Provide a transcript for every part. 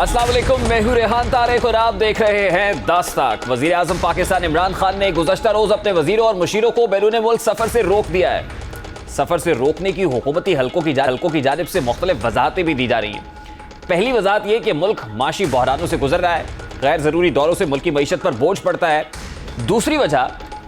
अस्सलाम वालेकुम, मैं हूं रेहान तारिक और आप देख रहे हैं दास्ताक। वजीर आजम पाकिस्तान इमरान खान ने गुज़श्ता रोज अपने वजीरों और मुशीरों को बैरून मुल्क सफर से रोक दिया है। सफर से रोकने की हुकूमती हल्कों की जानिब से मुख्तलिफ वजाहतें भी दी जा रही हैं। पहली वजाहत यह कि मुल्क माशी बहरानों से गुजर रहा है, गैर जरूरी दौरों से मुल्क की मईशत पर बोझ पड़ता है। दूसरी वजह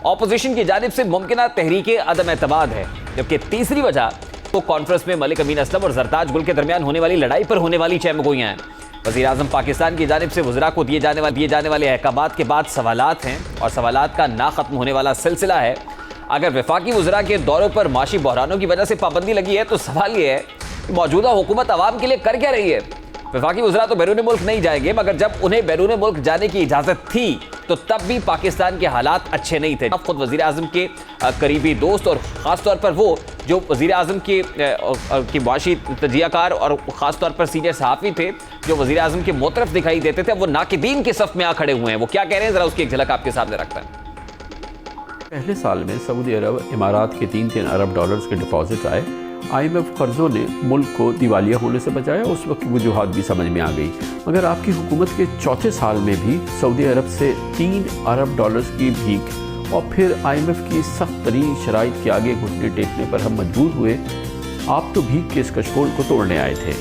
ऑपोजिशन की जानिब से मुमकिन तहरीके अदम एतमाद है, जबकि तीसरी वजह तो कॉन्फ्रेंस में मलिक अमीन असलम और जरताज गुल के दरमियान होने वाली लड़ाई पर होने वाली चहमगोइयां हैं। वज़ीर आज़म पाकिस्तान की जानिब से वज़रा को दिए जाने वाले अहकामात के बाद सवालात हैं और सवालात का ना ख़त्म होने वाला सिलसिला है। अगर वफाकी वज़रा के दौरों पर माशी बहरानों की वजह से पाबंदी लगी है तो सवाल ये है कि मौजूदा हुकूमत आवाम के लिए कर क्या रही है। वफाकी वज़रा तो बैरून मुल्क नहीं जाएंगे, मगर जब उन्हें बैरून मुल्क जाने की इजाज़त थी तो तब भी पाकिस्तान के हालात अच्छे नहीं थे। अब खुद वज़ीर आज़म के करीबी दोस्त और ख़ास तौर पर वो जो वज़ीर आज़म के मुआशी तजियाकार और ख़ास तौर पर सीनियर सहाफ़ी थे जो वज़ीर आज़म के मोतरफ दिखाई देते थे, वो नाकिदीन के सफ़ में आ खड़े हुए हैं। वो क्या कह रहे हैं, ज़रा उसकी एक झलक आपके सामने रखते हैं। पहले साल में सऊदी अरब इमारात के 3-3 अरब डॉलर्स के डिपॉजिट आए। IMF कर्ज़ों ने मुल्क को दिवालिया होने से बचाया। उस वक्त की वजूहात भी समझ में आ गई, मगर आपकी हुकूमत के चौथे साल में भी सऊदी अरब से 3 अरब डॉलर्स की भीख और फिर IMF की सख्त तरीन शराइत के आगे घुटने टेकने पर हम मजबूर हुए। आप तो भीख के इस कशकोल को तोड़ने आए थे।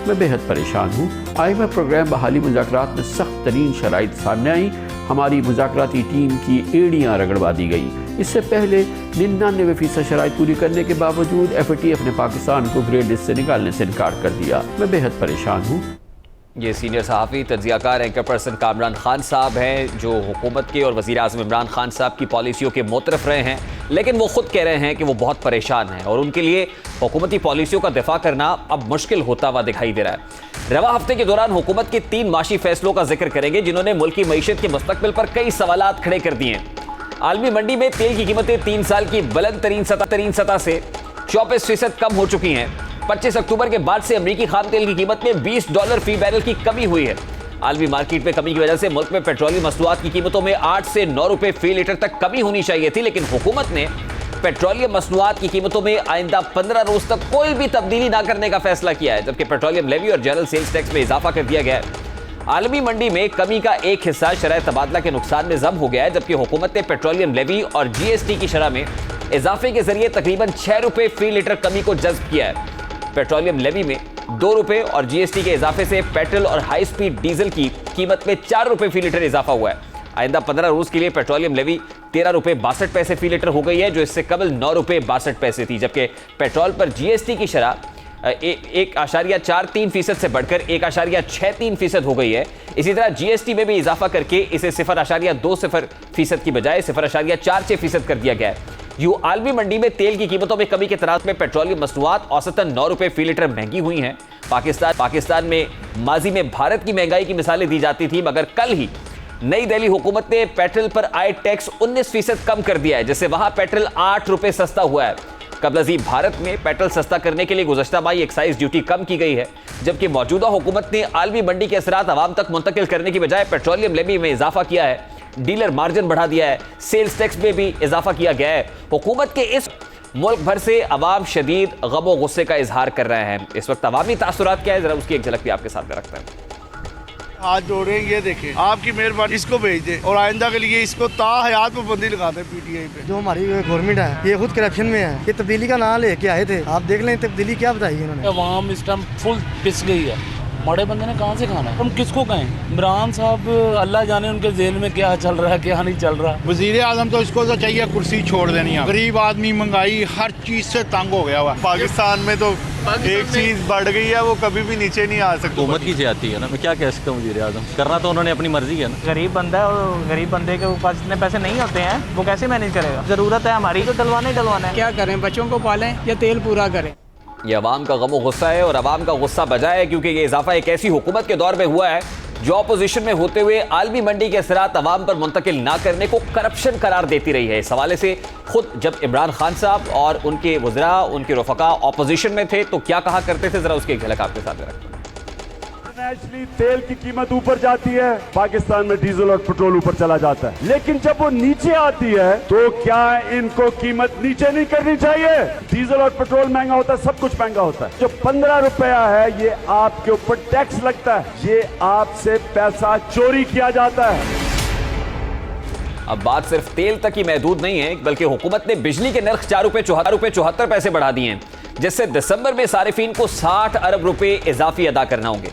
मैं बेहद परेशान हूँ। IMF प्रोग्राम बहाली मुज़ाकरात में सख्त तरीन शराइत सामने आई। हमारी मुज़ाकराती टीम की एड़ियाँ रगड़वा दी गई। इससे पहले 99% शराइत पूरी करने के बावजूद FATF ने पाकिस्तान को ग्रे लिस्ट से निकालने से इनकार कर दिया। मैं बेहद परेशान हूँ। ये सीनियर सहाफ़ी तजियाकार एंकर पर्सन कामरान खान साहब हैं, जो हुकूमत के और वज़ीर आज़म इमरान खान साहब की पॉलिसियों के मोतरफ रहे हैं, लेकिन वो खुद कह रहे हैं कि वो बहुत परेशान हैं और उनके लिए हुकूमती पॉलिसियों का दिफा करना अब मुश्किल होता हुआ दिखाई दे रहा है। रवा हफ्ते के दौरान हुकूमत के 3 माशी फैसलों का जिक्र करेंगे जिन्होंने मुल्क की मईशत के मुस्तकबिल पर कई सवालात खड़े कर दिए हैं। आलमी मंडी में तेल की कीमतें 3 साल की बुलंद तरीन सतह से 34% कम हो चुकी हैं। 25 अक्टूबर के बाद से अमरीकी खाम तेल की कीमत में $20 फी बैरल की कमी हुई है। आलमी मार्केट में कमी की वजह से मुल्क में पेट्रोलियम मसनूआत की कीमतों में 8 से 9 रुपए फी लीटर तक कमी होनी चाहिए थी, लेकिन हुकूमत ने पेट्रोलियम मसनूआत की कीमतों में आइंदा 15 रोज तक कोई भी तब्दीली ना करने का फैसला किया है, जबकि पेट्रोलियम लेवी और जनरल सेल्स टैक्स में इजाफा कर दिया गया है। आलमी मंडी में कमी का एक हिस्सा शरह तबादला के नुकसान में जम हो गया है, जबकि हुकूमत ने पेट्रोलियम लेवी और GST की शरह में इजाफे के जरिए तकरीबन 6 रुपए फी लीटर कमी को जज्ब किया है। पेट्रोलियम लेवी में 2 रुपए और GST के इजाफे से पेट्रोल और हाई स्पीड डीजल की कीमत में 4 रुपए फी लीटर इजाफा हुआ है। आइंदा 15 रोज के लिए पेट्रोलियम लेवी 13 रुपए 62 पैसे फी लीटर हो गई है, जो इससे कबल 9 रुपए 62 पैसे थी, जबकि पेट्रोल पर GST की शरह 1.43% से बढ़कर 1.63% हो गई है। इसी तरह GST में भी इजाफा करके इसे 0.20% की बजाय 0.46% कर दिया गया है। यूं आलमी मंडी में तेल की कीमतों में कमी के तनाज़ में पेट्रोलियम मसनूआत औसतन 9 रुपए फी लीटर महंगी हुई हैं। पाकिस्तान में माजी में भारत की महंगाई की मिसालें दी जाती थी, मगर कल ही नई दिल्ली हुकूमत ने पेट्रोल पर आए टैक्स 19% कम कर दिया है, जिससे वहां पेट्रोल 8 रुपए सस्ता हुआ है। कबल भारत में पेट्रोल सस्ता करने के लिए गुज़श्ता माही एक्साइज ड्यूटी कम की गई है, जबकि मौजूदा हुकूमत ने आलमी मंडी के असरात आवाम तक मुंतकिल करने की बजाय पेट्रोलियम लेवी में इजाफा किया है, डीलर मार्जिन बढ़ा दिया है, सेल्स टैक्स में भी इजाफा किया गया है। हुकूमत के इस मुल्क भर से अवाम शदीद गम व गुस्से का इजहार कर रहे हैं। इस वक्त अवामी तासुरात क्या है, जरा उसकी एक झलक भी आपके सामने रखते हैं। हाथ जोड़ रहे हैं, ये देखें, आपकी मेहरबानी इसको भेज दें और आइंदा के लिए इसको ताहयात पाबंदी लगा दें PTI पे। जो हमारी गवर्नमेंट है ये खुद करप्शन में है। ये तब्दीली का नाम लेके आए थे, आप देख लें तब्दीली क्या बताई इन्होंने। अवाम इस टाइम फुल पिस गई है। बड़े बंदे ने कहाँ से खाना है, हम किसको कहें। इमरान साहब अल्लाह जाने उनके जेल में क्या चल रहा है क्या नहीं चल रहा। वजीर आजम तो इसको तो चाहिए कुर्सी छोड़ देनी है। गरीब आदमी महंगाई हर चीज से तंग हो गया हुआ। पाकिस्तान में तो एक चीज बढ़ गई है, वो कभी भी नीचे नहीं आ सकती। हुकूमत की जाती है ना, मैं क्या कह सकता हूँ। वजीर आजम करना तो उन्होंने अपनी मर्जी है ना। गरीब बंदा है और गरीब बंदे के पास इतने पैसे नहीं होते हैं, वो कैसे मैनेज करेगा। जरूरत है हमारी तो डलवाना ही डलवाना है। क्या करें, बच्चों को पालें या तेल पूरा करें। ये अवाम का गम गुस्सा है और अवाम का गुस्सा बजा है, क्योंकि ये इजाफा एक ऐसी हुकूमत के दौर में हुआ है जो अपोजिशन में होते हुए आलमी मंडी के असरात अवाम पर मुंतकिल ना करने को करप्शन करार देती रही है। इस हवाले से खुद जब इमरान खान साहब और उनके वज़रा, उनके रफ़का अपोजिशन में थे तो क्या कहा करते थे, जरा उसकी एक झलक आपके साथ रखते हैं। इंटरनेशनली तेल की कीमत ऊपर जाती है, पाकिस्तान में डीजल और पेट्रोल ऊपर चला जाता है, लेकिन जब वो नीचे आती है तो क्या इनको कीमत नीचे नहीं करनी चाहिए? डीजल और पेट्रोल महंगा होता है, सब कुछ महंगा होता है। जो 15 रुपया है ये आपके ऊपर टैक्स लगता है, ये आपसे पैसा चोरी किया जाता है। अब बात सिर्फ तेल तक ही महदूद नहीं है, बल्कि हुकूमत ने बिजली के नर्ख 4 रुपए 74 पैसे बढ़ा दिए हैं, जिससे दिसंबर में सारिफीन को 60 अरब रुपए इजाफी अदा करना होंगे।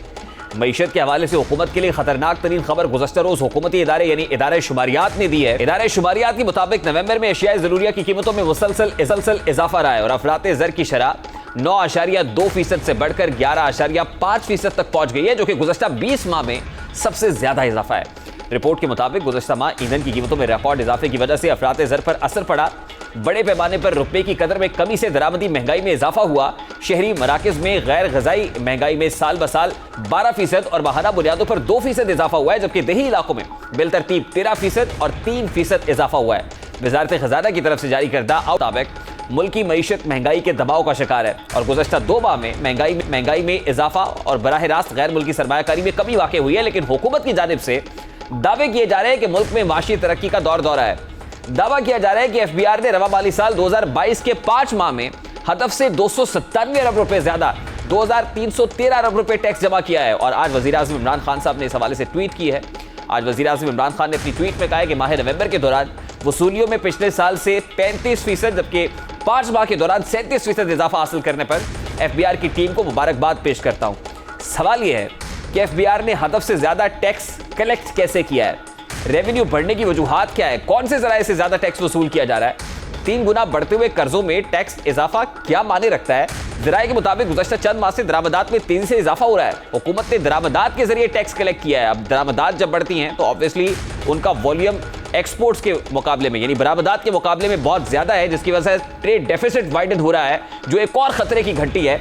मईशत के हवाले से हुकूमत के लिए खतरनाक तरीन खबर गुज़श्ता रोज हुकूमती इदारे यानी इदारे शुमारियात ने दी है। इदारे शुमारियात के मुताबिक नवंबर में एशियाई ज़रूरिया की कीमतों में मुसलसल इजाफा रहा है और अफराते ज़र की शरह 9.2% से बढ़कर 11.5% तक पहुंच गई है, जो कि गुज़श्ता 20 माह में सबसे ज्यादा इजाफा है। रिपोर्ट के मुताबिक गुज़श्ता माह ईंधन की कीमतों में रिकॉर्ड इजाफे की वजह से अफराते ज़र पर असर पड़ा। बड़े पैमाने पर रुपए की कदर में कमी से दरामदी महंगाई में इजाफा हुआ। शहरी मराकज में गैर गज़ाई महंगाई में साल ब साल 12% और माहाना बुनियादों पर 2% इजाफा हुआ है, जबकि देही इलाकों में बिलतरतीब 13% और 3% इजाफा हुआ है। वज़ारत ख़ज़ाना की तरफ से जारी करदा मुताबिक मुल्की मईशत महंगाई के दबाव का शिकार है और गुज़श्ता 2 माह में महंगाई में इजाफा और बराह रास्त गैर मुल्की सरमायाकारी में कमी वाक़ हुई है। लेकिन हुकूमत की जानिब से दावे किए जा रहे हैं कि मुल्क में माशी तरक्की का दौर है। दावा किया जा रहा है कि एफबीआर ने रवा माली साल 2022 के 5 माह में हदफ से 297 अरब रुपए ज्यादा 2313 अरब रुपए टैक्स जमा किया है। और आज वज़ीर आज़म इमरान खान साहब ने इस हवाले से ट्वीट की है। आज वज़ीर आज़म इमरान खान ने अपनी ट्वीट में कहा है कि माह नवंबर के दौरान वसूलियों में पिछले साल से 35%, जबकि 5 माह के दौरान 37% इजाफा हासिल करने पर एफबीआर की टीम को मुबारकबाद पेश करता हूं। सवाल यह है कि एफबीआर ने हदफ से ज्यादा टैक्स कलेक्ट कैसे किया है? रेवेन्यू बढ़ने की वजूहात क्या है? कौन से जराए से ज्यादा टैक्स वसूल किया जा रहा है? 3 गुना बढ़ते हुए कर्जों में टैक्स इजाफा क्या माने रखता है? जराए के मुताबिक गुज़श्ता चंद माह से दरामदात में तेजी से इजाफा हो रहा है। हुकूमत ने दरामदात के जरिए टैक्स कलेक्ट किया है। अब दरामदात जब बढ़ती हैं तो ऑब्वियसली उनका वॉल्यूम एक्सपोर्ट्स के मुकाबले में यानी बरामदात के मुकाबले में बहुत ज्यादा है, जिसकी वजह से ट्रेड डेफिसिट वाइडन हो रहा है, जो एक और खतरे की घंटी है।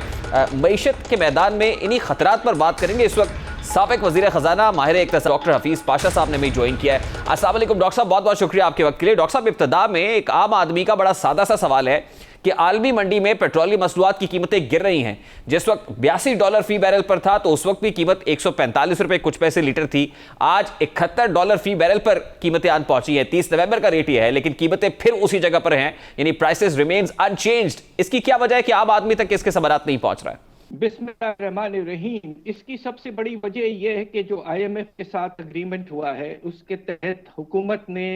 मईशत के मैदान में इन्हीं खतरात पर बात करेंगे। इस वक्त साबिक वज़ीर ख़ज़ाना माहिर इक़्तिसाद डॉक्टर हफीज़ पाशा साहब ने भी ज्वाइन किया है। अस्सलाम वालेकुम डॉक्टर साहब, बहुत बहुत शुक्रिया आपके वक्त के लिए। डॉक्टर साहब, इब्तिदा में एक आम आदमी का बड़ा सादा सा सवाल है कि आलमी मंडी में पेट्रोलियम मसनूआत की कीमतें गिर रही हैं। जिस वक्त $82 फी बैरल पर था तो उस वक्त भी कीमत 145 रुपए कुछ पैसे लीटर थी। आज $71 फी बैरल पर कीमतें आन पहुंची है। 30 नवंबर का रेट ही है, लेकिन कीमतें फिर उसी जगह पर हैं, यानी प्राइसेस रिमेन्स अनचेंज्ड। इसकी क्या वजह है कि आम आदमी तक इसके समारात नहीं पहुंच रहा है? बिस्मिल्लाहिर्रहमानिर्रहीम। इसकी सबसे बड़ी वजह यह है कि जो IMF के साथ अग्रीमेंट हुआ है उसके तहत हुकूमत ने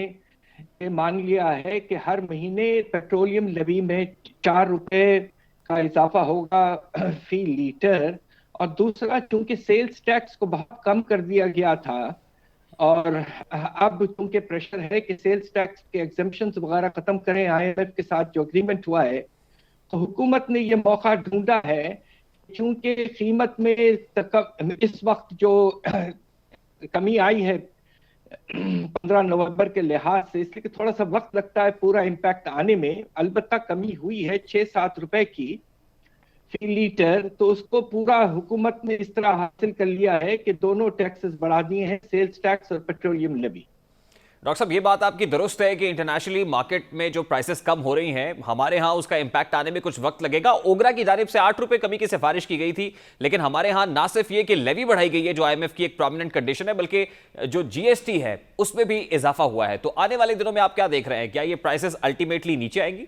मान लिया है कि हर महीने पेट्रोलियम लेवी में 4 रुपए का इजाफा होगा फी लीटर। और दूसरा, चूंकि सेल्स टैक्स को बहुत कम कर दिया गया था और अब चूंकि प्रेशर है कि सेल्स टैक्स के एग्जम्पशंस वगैरह खत्म करें, IMF के साथ जो अग्रीमेंट हुआ है, तो हुकूमत ने ये मौका ढूंढा है। चूंकि कीमत में इस वक्त जो कमी आई है 15 नवंबर के लिहाज से, इसलिए थोड़ा सा वक्त लगता है पूरा इम्पैक्ट आने में। अलबत्ता कमी हुई है 6-7 रुपए की फी लीटर, तो उसको पूरा हुकूमत ने इस तरह हासिल कर लिया है कि दोनों टैक्सेस बढ़ा दिए हैं, सेल्स टैक्स और पेट्रोलियम लेवी। डॉक्टर साहब, ये बात आपकी दुरुस्त है कि इंटरनेशनली मार्केट में जो प्राइसेस कम हो रही हैं, हमारे यहाँ उसका इंपैक्ट आने में कुछ वक्त लगेगा। ओगरा की जानिब से 8 रुपए कमी की सिफारिश की गई थी, लेकिन हमारे यहाँ ना सिर्फ ये कि लेवी बढ़ाई गई है जो IMF की एक प्रोमिनेंट कंडीशन है, बल्कि जो GST है उसमें भी इजाफा हुआ है। तो आने वाले दिनों में आप क्या देख रहे हैं? क्या ये प्राइसेस अल्टीमेटली नीचे आएंगी?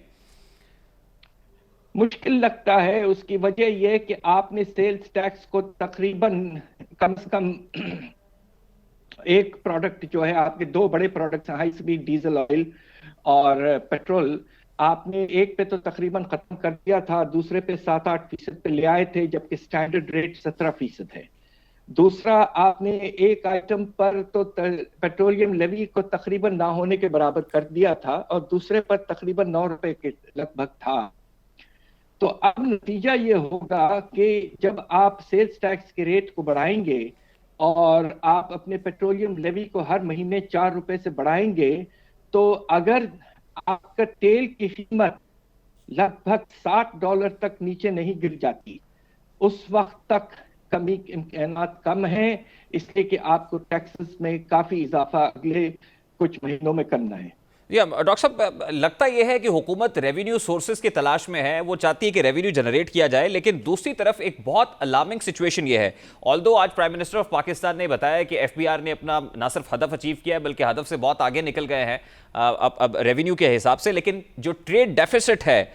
मुश्किल लगता है। उसकी वजह यह कि आपने सेल्स टैक्स को तकरीबन कम से कम एक प्रोडक्ट जो है, आपके 2 बड़े products high speed diesel oil और पेट्रोल, आपने एक पे तो तकरीबन खत्म कर दिया था, दूसरे पे 7-8% पे ले आए थे, जबकि स्टैंडर्ड रेट 17% है। दूसरा, आपने एक आइटम पर तो पेट्रोलियम लेवी को तकरीबन ना होने के बराबर कर दिया था और दूसरे पर तकरीबन 9 रुपए के लगभग था। तो अब नतीजा ये होगा कि जब आप सेल्स टैक्स के रेट को बढ़ाएंगे और आप अपने पेट्रोलियम लेवी को हर महीने 4 रुपए से बढ़ाएंगे, तो अगर आपका तेल की कीमत लगभग $60 तक नीचे नहीं गिर जाती, उस वक्त तक कमी के इम्कानात कम हैं, इसलिए कि आपको टैक्सेस में काफी इजाफा अगले कुछ महीनों में करना है। या डॉक्टर साहब, लगता यह है कि हुकूमत रेवेन्यू सोर्सेज की तलाश में है, वो चाहती है कि रेवेन्यू जनरेट किया जाए, लेकिन दूसरी तरफ एक बहुत अलार्मिंग सिचुएशन ये है। ऑल्दो आज प्राइम मिनिस्टर ऑफ पाकिस्तान ने बताया कि एफबीआर ने अपना ना सिर्फ हदफ अचीव किया है बल्कि हदफ से बहुत आगे निकल गए हैं अब रेवेन्यू के हिसाब से, लेकिन जो ट्रेड डेफिसिट है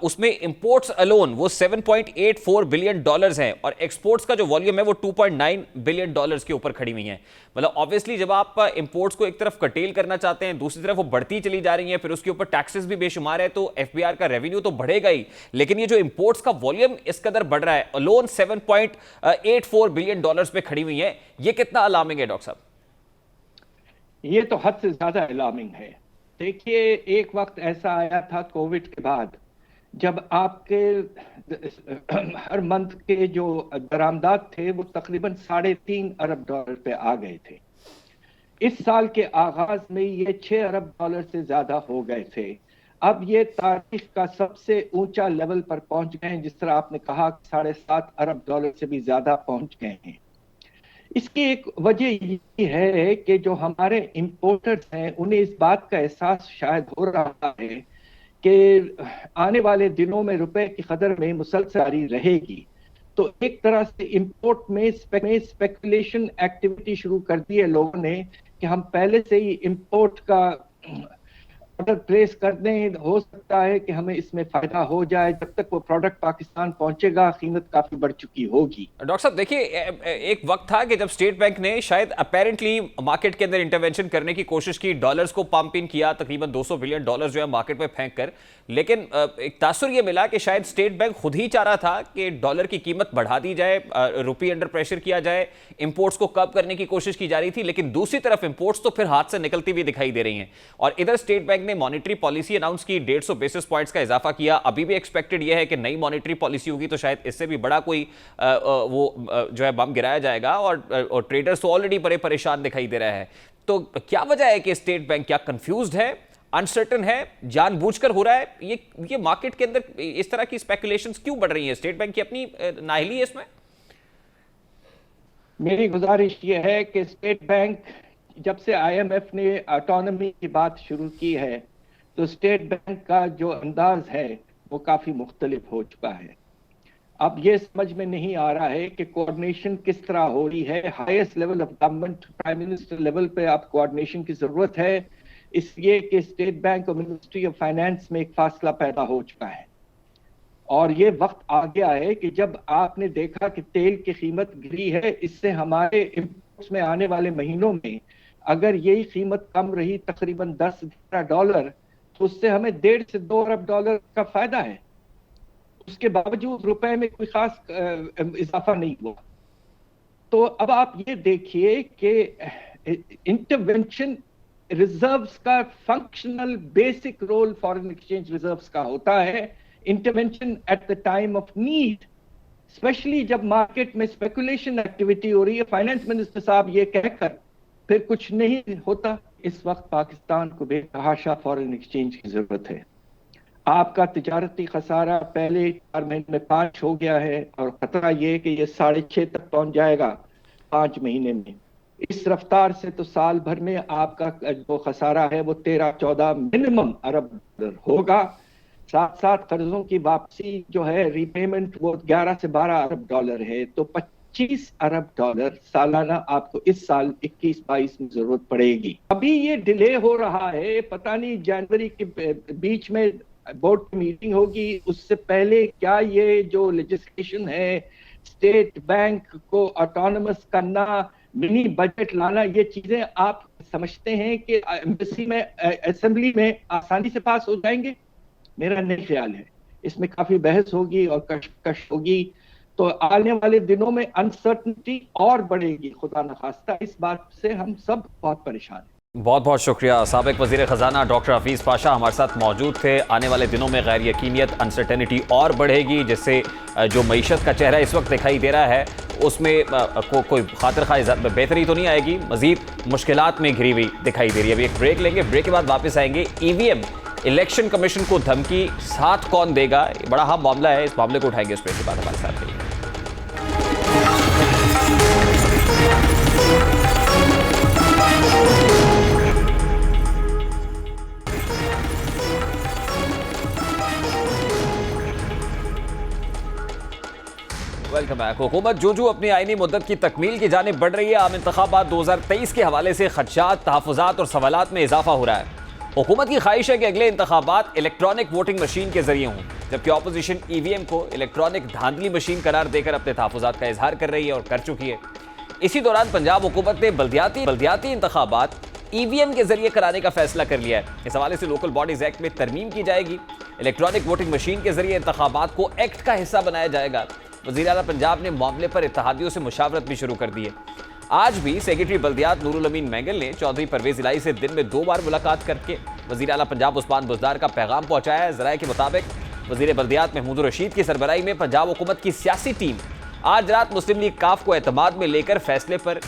उसमें इंपोर्ट्स अलोन वो 7.84 बिलियन डॉलर्स हैं और एक्सपोर्ट्स का जो वॉल्यूम है वो 2.9 बिलियन डॉलर्स के ऊपर खड़ी हुई हैं। मतलब ऑब्वियसली जब आप इंपोर्ट्स को एक तरफ कटेल करना चाहते हैं, दूसरी तरफ वो बढ़ती चली जा रही हैं, फिर उसके ऊपर टैक्सेस भी बेशुमार है, तो एफबीआर का रेवेन्यू तो बढ़ेगा ही, लेकिन ये जो इंपोर्ट्स का वॉल्यूम इस कदर बढ़ रहा है, अलोन 7.84 बिलियन डॉलर्स पे खड़ी हुई है, ये कितना अलार्मिंग है डॉक्टर साहब? ये तो हद से ज्यादा अलार्मिंग है। देखिए, एक वक्त ऐसा आया था कोविड के बाद जब आपके हर मंथ के जो दरामदात थे वो तकरीबन 3.5 अरब डॉलर पे आ गए थे। इस साल के आगाज में ये 6 अरब डॉलर से ज्यादा हो गए थे। अब ये तारीख का सबसे ऊंचा लेवल पर पहुंच गए हैं, जिस तरह आपने कहा 7.5 अरब डॉलर से भी ज्यादा पहुंच गए हैं। इसकी एक वजह ये है कि जो हमारे इंपोर्टर्स हैं उन्हें इस बात का एहसास शायद हो रहा है कि आने वाले दिनों में रुपए की कदर में मुसलसल जारी रहेगी, तो एक तरह से इंपोर्ट में स्पेकुलेशन एक्टिविटी शुरू कर दी है लोगों ने कि हम पहले से ही इंपोर्ट का ऑर्डर प्लेस कर दें, हो सकता है कि हमें इसमें फायदा हो जाए। जब तक वो प्रोडक्ट पाकिस्तान पहुंचेगा कीमत काफी बढ़ चुकी होगी। डॉक्टर साहब देखिए, एक वक्त था कि जब स्टेट बैंक ने शायद अपेरेंटली मार्केट के अंदर इंटरवेंशन करने की कोशिश की, डॉलर्स को पंप इन किया, तकरीबन 200 बिलियन डॉलर जो है मार्केट में फेंक कर, लेकिन एक तासुर ये मिला कि शायद स्टेट बैंक खुद ही चाह रहा था कि डॉलर की कीमत बढ़ा दी जाए, रुपये अंडर प्रेशर किया जाए, इंपोर्ट्स को कब करने की कोशिश की जा रही थी, लेकिन दूसरी तरफ इंपोर्ट्स तो फिर हाथ से निकलती हुई दिखाई दे रही हैं। और इधर स्टेट बैंक ने मॉनेटरी पॉलिसी अनाउंस की, 150 बेसिस पॉइंट्स का इजाफा किया। अभी भी एक्सपेक्टेड यह है कि नई मॉनेटरी पॉलिसी होगी तो शायद इससे भी बड़ा कोई वो जो है बम गिराया जाएगा, और ट्रेडर्स तो ऑलरेडी बड़े परेशान दिखाई दे रहा है। तो क्या वजह है कि स्टेट बैंक क्या कंफ्यूज्ड है, अनसर्टन है, जानबूझकर हो रहा है? ये मार्केट के अंदर इस तरह की स्पेकुलेशंस क्यों बढ़ रही हैं? स्टेट बैंक की अपनी नाअहली है इसमें? मेरी गुजारिश ये है कि स्टेट बैंक जब से IMF ने ऑटोनॉमी की बात शुरू की है तो स्टेट बैंक का जो अंदाज है वो काफी मुख्तलिफ हो चुका है। अब ये समझ में नहीं आ रहा है कि कोऑर्डिनेशन किस तरह हो रही है। Highest level of government, prime minister level पे अब कोऑर्डिनेशन की जरूरत है, इसलिए कि स्टेट बैंक और मिनिस्ट्री ऑफ फाइनेंस में एक फासला पैदा हो चुका है। और ये वक्त आ गया है कि जब आपने देखा कि तेल की कीमत गिरी है, इससे हमारे इंपोर्ट्स में आने वाले महीनों में अगर यही कीमत कम रही तकरीबन 10-11 डॉलर, तो उससे हमें 1.5 से 2 अरब डॉलर का फायदा है। उसके बावजूद रुपए में कोई खास इजाफा नहीं हुआ। तो अब आप ये देखिए कि इंटरवेंशन रिजर्व्स का functional basic role foreign exchange reserves का होता है, intervention at the time of need, specially जब मार्केट में स्पेकुलेशन एक्टिविटी हो रही है। फाइनेंस मिनिस्टर साहब ये कहकर फिर कुछ नहीं होता। इस वक्त पाकिस्तान को बेतहाशा फॉरेन एक्सचेंज की जरूरत है। आपका तिजारती खसारा पहले 4 महीने में 5 हो गया है और खतरा ये कि ये 6.5 तक पहुंच जाएगा 5 महीने में। इस रफ्तार से तो साल भर में आपका जो खसारा है वो 13-14 मिनिमम अरब डॉलर होगा। साथ साथ कर्जों की वापसी जो है, रीपेमेंट, वो 11 से 12 अरब डॉलर है। तो 25 अरब डॉलर सालाना आपको इस साल 21-22 में जरूरत पड़ेगी। अभी ये डिले हो रहा है, पता नहीं जनवरी के बीच में बोर्ड की मीटिंग होगी, उससे पहले क्या ये जो लेजिस्लेशन है स्टेट बैंक को ऑटोनमस करना, मिनी बजट लाना, ये चीजें आप समझते हैं कि एम्बेसी में, असेंबली में आसानी से पास हो जाएंगे? मेरा नहीं ख्याल है। इसमें काफी बहस होगी और कशमकश होगी, तो आने वाले दिनों में अनसर्टनिटी और बढ़ेगी। खुदा न खास्ता, इस बात से हम सब बहुत परेशान हैं। बहुत बहुत शुक्रिया। साबिक वज़ीर ख़जाना डॉक्टर हफीज़ पाशा हमारे साथ मौजूद थे। आने वाले दिनों में गैर यकीनियत, अनसर्टेनिटी और बढ़ेगी, जिससे जो मईशत का चेहरा इस वक्त दिखाई दे रहा है उसमें कोई खातिर खा बेहतरी तो नहीं आएगी, मज़ीद मुश्किलात में घिरी हुई दिखाई दे रही है। अभी एक ब्रेक लेंगे, ब्रेक के बाद वापस आएंगे। EVM इलेक्शन कमीशन को धमकी, साथ कौन देगा? बड़ा अहम मामला है, इस मामले को उठाएंगे। इस ब्रेक के बाद हमारे साथ रहिए। Welcome back. हुकूमत जो अपनी आईनी मुद्दत की तकमील की जानिब बढ़ रही है। आम इंतखाबात 2023 के हवाले से खदशात, तहफ़्फ़ुज़ात और सवालात में इजाफा हो रहा है। हुकूमत की ख्वाहिश है कि अगले इंतखाबात इलेक्ट्रॉनिक वोटिंग मशीन के जरिए हों, जबकि अपोजिशन EVM को इलेक्ट्रॉनिक धांधली मशीन करार देकर अपने तहफ़्फ़ुज़ात का इजहार कर रही है और कर चुकी है। इसी दौरान पंजाब हुकूमत ने बल्दियाती इंतखाबात EVM के जरिए कराने का फैसला कर लिया है। इस हवाले से लोकल बॉडीज एक्ट में तरमीम की जाएगी। इलेक्ट्रॉनिक वोटिंग मशीन के जरिए इंतखाबात को एक्ट का हिस्सा बनाया जाएगा। वज़ीर आला पंजाब ने मामले पर इत्तेहादियों से मुशावरत भी शुरू कर दी है। आज भी सेक्रेटरी बल्दियात नूरुल अमीन मैंगल ने चौधरी परवेज इलाही से दिन में 2 बार मुलाकात करके वज़ीर आला पंजाब उस्मान बुज़दार का पैगाम पहुंचाया है। ज़राए के मुताबिक वज़ीर बल्दियात महमूद रशीद की सरबराही में पंजाब हुकूमत की सियासी टीम आज रात मुस्लिम लीग काफ को एतमाद में लेकर फैसले पर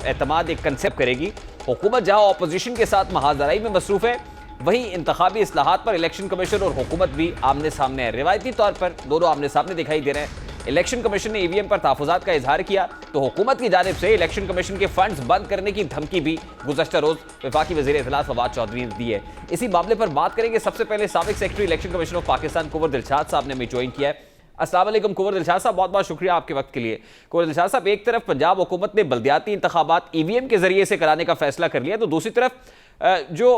एतमाद एक कंसेप्ट करेगी। हुकूमत जहां अपोजिशन के साथ महाजराई में मसरूफ़ है, वहीं इंतखाबी इस्लाहात पर इलेक्शन कमीशन और हुकूमत भी आमने सामने है। रिवायती तौर पर दोनों आमने सामने दिखाई दे रहे हैं। इलेक्शन कमीशन ने EVM पर तहफ़्फ़ुज़ात का इजहार किया तो हुकूमत की जानिब से इलेक्शन कमीशन के फंड्स बंद करने की धमकी भी गुज़श्ता रोज़ वफाकी वज़ीर इत्तलात फवाद चौधरी ने दी है। इसी मामले पर बात करेंगे। सबसे पहले साबिक़ secretary election commission of Pakistan Kunwar Dilshad साहब ने हमें ज्वाइन किया है। अस्सलाम वालेकुम कुंवर दिलशाद साहब, बहुत बहुत शुक्रिया आपके वक्त के लिए। कुंवर दिलशाद साहब, एक तरफ पंजाब हुकूमत ने बल्दियाती इंतखाबात EVM के जरिए से कराने का फैसला कर लिया, तो दूसरी तरफ जो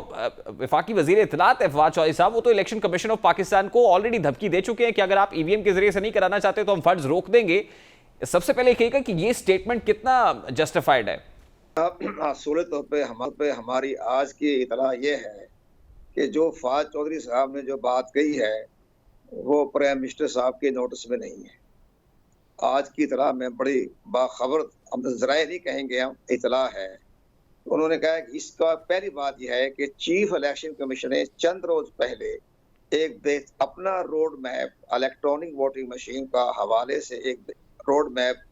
वफाकी वज़ीर इत्तलात है फवाद चौधरी साहब, वो तो इलेक्शन कमीशन ऑफ पाकिस्तान को ऑलरेडी धमकी दे चुके हैं कि अगर आप EVM के जरिए से नहीं कराना चाहते तो हम फंड्स रोक देंगे। सबसे पहले कहिएगा कि ये स्टेटमेंट कितना जस्टिफाइड है? असूल तौर पे हमारी आज की इतला ये है कि जो फवाद चौधरी साहब ने जो बात कही है वो प्राइम मिनिस्टर साहब के नोटिस में नहीं है। आज की इतला में बड़ी बाखबर, हम ज़राए नहीं कहेंगे, हम इतला है। उन्होंने कहा कि इसका पहली बात यह है कि चीफ इलेक्शन कमीशन ने चंद रोज पहले एक अपना road map electronic voting machine का हवाले से एक रोड मैप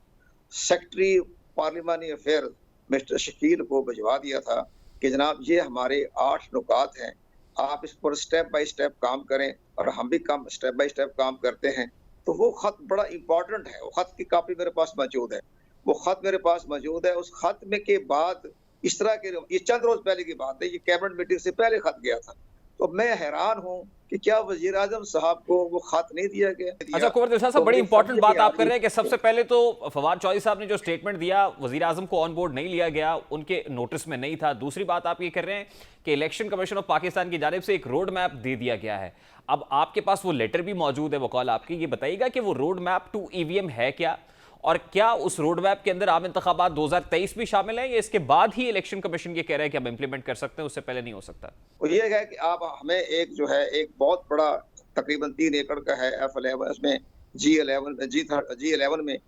सेक्रेटरी पार्लिमानी अफेयर मिस्टर शकील को भिजवा दिया था कि जनाब ये हमारे 8 नुकात हैं, आप इस पर स्टेप बाय स्टेप काम करें, और हम भी काम स्टेप बाय स्टेप काम करते हैं। तो वो खत बड़ा इंपॉर्टेंट है। वो खत की कॉपी मेरे पास मौजूद है, वो खत मेरे पास मौजूद है। उस खत में के बाद इस तरह के, ये चंद रोज पहले की बात है, ये कैबिनेट मीटिंग से पहले खत गया था। तो मैं हैरान हूं कि क्या वजीर आजम साहब को वो खत नहीं दिया गया। अच्छा कुंवर दिलशाद साहब, बड़ी इंपॉर्टेंट बात आप कर रहे हैं कि सबसे पहले तो फवाद चौधरी साहब ने जो स्टेटमेंट दिया, वजीर आजम को ऑन बोर्ड नहीं लिया गया, उनके नोटिस में नहीं था। दूसरी बात आप ये कर रहे हैं कि इलेक्शन कमीशन ऑफ पाकिस्तान की जानिब से एक रोड मैप दे दिया गया है। अब आपके पास वो लेटर भी मौजूद है, वो कॉल आपकी, ये बताइएगा कि वो रोड मैप टू EVM है क्या, और क्या उस रोड मैप के अंदर आम इंतखाबात 2023 भी शामिल है, या इसके बाद ही इलेक्शन कमीशन ये कह रहे हैं कि हम इंप्लीमेंट कर सकते हैं, उससे पहले नहीं हो सकता? वो ये है कि आप हमें एक जो है एक बहुत बड़ा तकरीबन 3 एकड़ का है F11, उसमें G11 में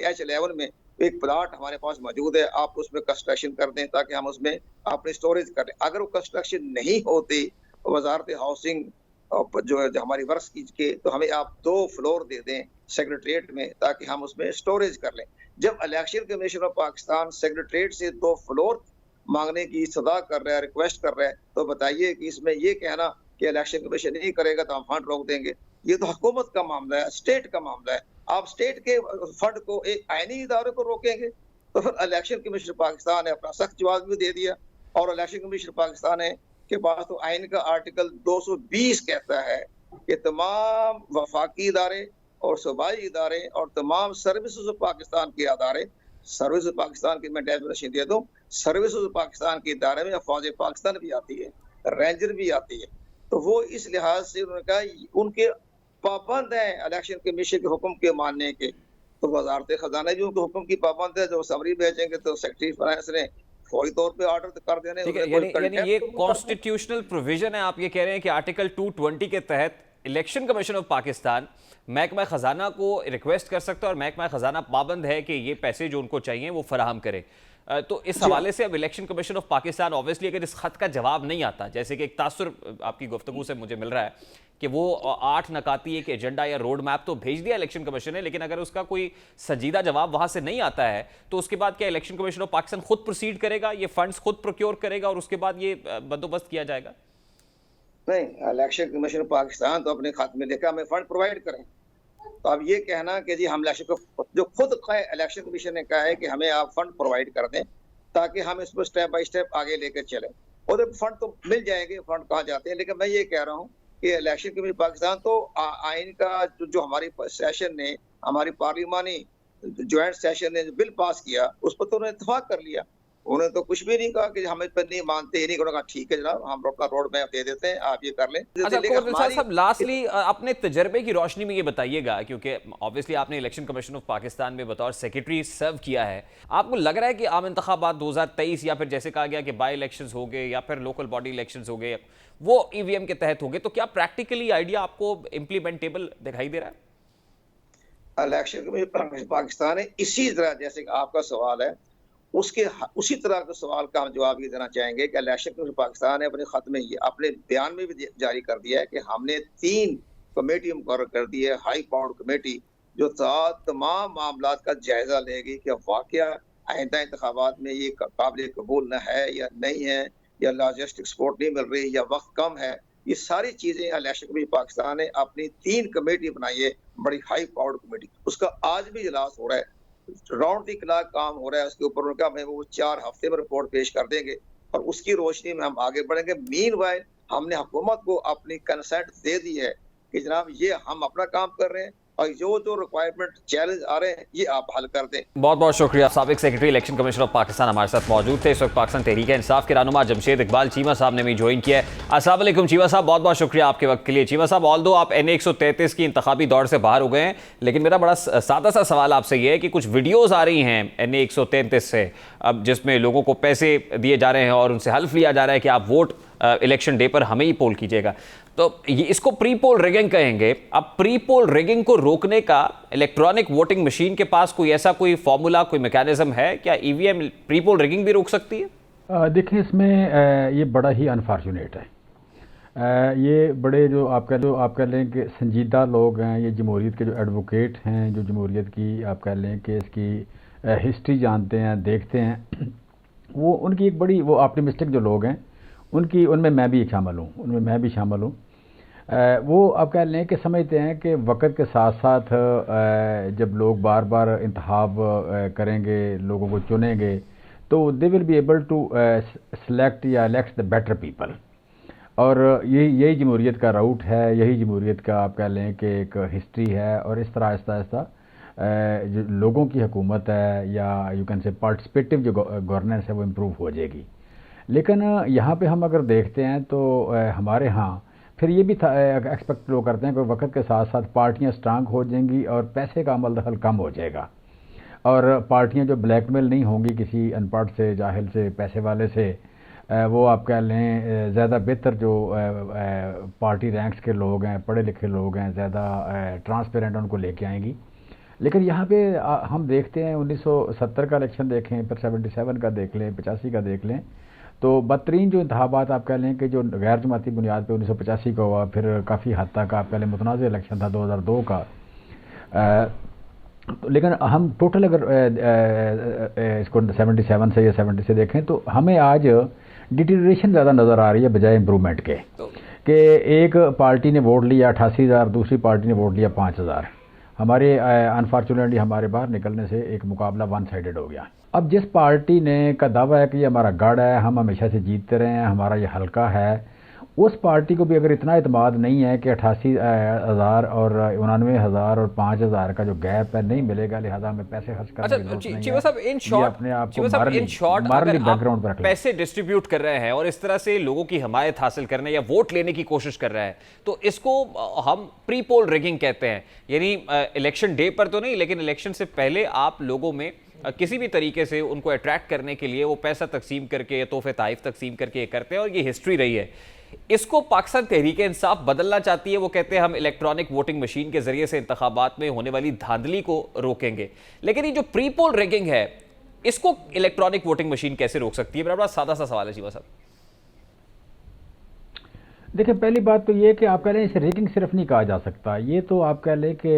H11 में एक प्लाट हमारे पास मौजूद है। आप उसमें कंस्ट्रक्शन कर दें ताकि हम उसमें अपनी स्टोरेज कर लें। अगर वो कंस्ट्रक्शन नहीं होती वजारत हाउसिंग जो है हमारी वर्क्स की, तो हमें आप 2 फ्लोर दे दें सेक्रेटरीट में ताकि हम उसमें स्टोरेज कर लें। जब election commission of Pakistan secretariat से 2 फ्लोर मांगने की सदा कर रहा है, रिक्वेस्ट कर रहा है, तो बताइए कि इसमें ये कहना कि इलेक्शन कमीशन नहीं करेगा तो हम फंड रोक देंगे, ये तो हुकूमत का मामला है, स्टेट का मामला है। आप स्टेट के फंड को एक आईनी इदारे को रोकेंगे तो फिर इलेक्शन कमीशन पाकिस्तान ने अपना सख्त जवाब भी दे दिया। और इलेक्शन कमीशन पाकिस्तान के पास तो आइन का आर्टिकल 220 कहता है कि तमाम वफाकी इदारे और सूबाई इदारे और तमाम सर्विसेज ऑफ पाकिस्तान के इदारे, सर्विस पाकिस्तान की मैं डेफिनेशन दे दूं, सर्विस पाकिस्तान के इदारे में फौज पाकिस्तान भी आती है, रेंजर भी आती है। तो वो इस लिहाज से उन्होंने कहा उनके पाबंद हैं इलेक्शन कमीशन के हुक्म के मानने के। तो वजारत खजाना भी उनके हुक्म की पाबंद है। जो समरी भेजेंगे तो सेक्रेटरी फाइनेंस ने फौरी तौर पे ऑर्डर कर देने। यानी ये कॉन्स्टिट्यूशनल प्रोविजन है, आप ये कह रहे हैं कि आर्टिकल 220 के तहत इलेक्शन कमीशन ऑफ पाकिस्तान महकमा खजाना को रिक्वेस्ट कर सकता है और महकमा खजाना पाबंद है कि ये पैसे जो उनको चाहिए वो फराहम करे। तो इस हवाले से अब election commission of Pakistan obviously अगर इस खत का जवाब नहीं आता, जैसे कि एक तासुर आपकी गुफ्तगू से मुझे मिल रहा है कि वो 8 नकाती एक एजेंडा या रोड मैप तो भेज दिया इलेक्शन कमीशन ने, लेकिन अगर उसका कोई संजीदा जवाब वहां से नहीं आता है तो उसके बाद क्या इलेक्शन कमीशन ऑफ पाकिस्तान खुद प्रोसीड करेगा, ये फंड्स खुद प्रोक्योर करेगा और उसके बाद ये बंदोबस्त किया जाएगा? नहीं, इलेक्शन कमीशन ऑफ पाकिस्तान तो अपने खाते में लेकर हमें फंड प्रोवाइड करें। तो अब ये कहना कि जी हम इलेक्शन को, जो खुद इलेक्शन कमीशन ने कहा है कि हमें आप फंड प्रोवाइड कर दें ताकि हम इसको स्टेप बाय स्टेप आगे लेकर चलें, और फंड तो मिल जाएंगे, फंड कहाँ जाते हैं। लेकिन मैं ये कह रहा हूँ कि इलेक्शन कमीशन पाकिस्तान तो आइन का जो हमारी सेशन ने, हमारी पार्लिमानी ज्वाइंट सेशन ने जो बिल पास किया उस पर तो उन्होंने इत्तेफाक कर लिया। उन्होंने तो कुछ भी नहीं कहा कि हम इस पर नहीं मानते, ये नहीं कहा ठीक है जनाब हम अपना रोड मैप दे देते हैं, आप ये कर लें। अच्छा कोवरदिल साहब, लास्टली अपने तजर्बे की रोशनी में ये बताइएगा, क्योंकि ऑब्वियसली आपने इलेक्शन कमीशन ऑफ पाकिस्तान में बतौर सेक्रेटरी सर्व किया है, आपको लग रहा है कि आम इंतखाबात 2023 या फिर जैसे कहा गया कि बाई इलेक्शंस हो गए या फिर लोकल बॉडी इलेक्शंस हो गए वो ईवीएम के तहत हो गए, तो क्या प्रैक्टिकली आइडिया आपको इम्प्लीमेंटेबल दिखाई दे रहा है? इलेक्शन कमीशन पाकिस्तान है इसी तरह जैसे आपका सवाल है उसी तरह के सवाल का हम जवाब ये देना चाहेंगे कि इलेक्शन कमीशन पाकिस्तान ने अपने खत में ये अपने बयान में भी जारी कर दिया है कि हमने 3 कमेटी मुकर्रर कर दी है, हाई पावर्ड कमेटी, जो तमाम मामलात का जायजा लेगी कि वाकया आइंदा इंतखाबात में ये काबिल कबूल न है या नहीं है, या लॉजिस्टिक सपोर्ट नहीं मिल रही या वक्त कम है। ये सारी चीजें इलेक्शन कमीशन पाकिस्तान ने अपनी 3 कमेटी बनाई है, बड़ी हाई पावर्ड कमेटी, उसका आज भी इजलास हो रहा है, राउंड दी क्लॉक काम हो रहा है उसके ऊपर। उनका हमें वो 4 हफ्ते में रिपोर्ट पेश कर देंगे और उसकी रोशनी में हम आगे बढ़ेंगे। मीनवाइल हमने हुकूमत को अपनी कंसेंट दे दी है कि जनाब ये हम अपना काम कर रहे हैं और जो रिक्वायरमेंट चैलेंज आ रहे हैं ये आप हल कर दें। बहुत बहुत शुक्रिया। साबिक secretary election commission of Pakistan हमारे साथ मौजूद थे। इस वक्त पाकिस्तान तहरीक इंसाफ के रहनुमा जमशेद इकबाल चीमा साहब ने भी ज्वाइन किया है। अस्सलाम वालेकुम चीमा साहब, बहुत बहुत शुक्रिया आपके वक्त के लिए। चीमा साहब, ऑल्दो आप NA 133 की इंतखाबी दौड़ से बाहर हो गए हैं, लेकिन मेरा बड़ा सादा सा सवाल आपसे ये है कि कुछ वीडियोज़ आ रही हैं NA 133 से, अब जिसमें लोगों को पैसे दिए जा रहे हैं और उनसे हल्फ लिया जा रहा है कि आप वोट इलेक्शन डे पर हमें ही पोल कीजिएगा, तो ये इसको प्री पोल रिगिंग कहेंगे। अब प्री पोल रिगिंग को रोकने का इलेक्ट्रॉनिक वोटिंग मशीन के पास कोई फॉर्मूला, कोई मैकेनिज्म है? क्या EVM प्री पोल रिगिंग भी रोक सकती है? देखिए, इसमें ये बड़ा ही अनफॉर्चुनेट है। ये बड़े जो आप कह लें कि संजीदा लोग हैं, ये जमहूरियत के जो एडवोकेट हैं, जो जमहूरियत की आप कह लें कि इसकी हिस्ट्री जानते हैं, देखते हैं, वो उनकी एक बड़ी वो ऑप्टिमिस्टिक जो लोग हैं उनमें मैं भी शामिल हूँ। वो आप कह लें कि समझते हैं कि वक्त के साथ साथ जब लोग बार बार इंतखाब करेंगे, लोगों को चुनेंगे, तो they will be able to select या इलेक्ट द बेटर पीपल। और यही जमहूरियत का रूट है, यही जमहूरियत का आप कह लें कि एक हिस्ट्री है। और इस तरह आहिस्ता जो लोगों की हुकूमत है या यू कैन से पार्टिसिपेटिव जो गवर्नेंस है वो इम्प्रूव हो जाएगी। लेकिन यहाँ पे हम अगर देखते हैं तो हमारे यहाँ फिर ये भी एक्सपेक्ट लोग करते हैं कि वक्त के साथ साथ पार्टियाँ स्ट्रांग हो जाएंगी और पैसे का अमल दखल कम हो जाएगा, और पार्टियाँ जो ब्लैकमेल नहीं होंगी किसी अनपढ़ से, जाहिल से, पैसे वाले से, वो आप कह लें ज़्यादा बेहतर जो पार्टी रैंक्स के लोग हैं, पढ़े लिखे लोग हैं, ज़्यादा ट्रांसपेरेंट उनको लेके आएंगी। लेकिन यहाँ पे हम देखते हैं 1970 का इलेक्शन देखें, फिर 77 का देख लें, 85 का देख लें, तो बदतरीन जो इंतखाबात आप कह लें कि जो गैर जमाती बुनियाद पे 1985 का हुआ, फिर काफ़ी हद तक आप कह लें मुतनाज़ इलेक्शन था 2002 का। लेकिन हम टोटल अगर इसको 77 से या 70 से देखें तो हमें आज डिटेरियोरेशन ज़्यादा नज़र आ रही है बजाय इम्प्रूवमेंट के। कि एक पार्टी ने वोट लिया 88,000, दूसरी पार्टी ने वोट लिया 5,000। हमारे अनफॉर्चुनेटली हमारे बाहर निकलने से एक मुकाबला वन साइडेड हो गया। अब जिस पार्टी ने का दावा है कि ये हमारा गढ़ है, हम हमेशा से जीतते रहे हैं, हमारा ये हल्का है, उस पार्टी को भी अगर इतना इत्मीनान नहीं है कि 88,000 और 99,000 और 5,000 का जो गैप है नहीं मिलेगा, लिहाजा हमें पैसे खर्च करने की जरूरत नहीं है। चीमा साहब, इन शॉर्ट अगर बैकग्राउंड पर पैसे डिस्ट्रीब्यूट कर रहे हैं और इस तरह से लोगों की हिमायत हासिल करने या वोट लेने की कोशिश कर रहा है, तो इसको हम प्री पोल रिगिंग कहते हैं। यानी इलेक्शन डे पर तो नहीं, लेकिन इलेक्शन से पहले आप लोगों में किसी भी तरीके से उनको अट्रैक्ट करने के लिए वो पैसा तकसीम करके या तोहफे ताइफ तकसीम करके ये करते हैं, और ये हिस्ट्री रही है। इसको पाकिस्तान तहरीक इंसाफ बदलना चाहती है। वो कहते हैं हम इलेक्ट्रॉनिक वोटिंग मशीन के जरिए से इंतखाबात में होने वाली धांधली को रोकेंगे। लेकिन ये जो प्री पोल रिगिंग है, इसको इलेक्ट्रॉनिक वोटिंग मशीन कैसे रोक सकती है? मेरा बड़ा सादा सा सवाल है चीमा साहब। देखिए, पहली बात तो ये कि आप कह लें इसे रिगिंग सिर्फ नहीं कहा जा सकता। ये तो आप कह लें कि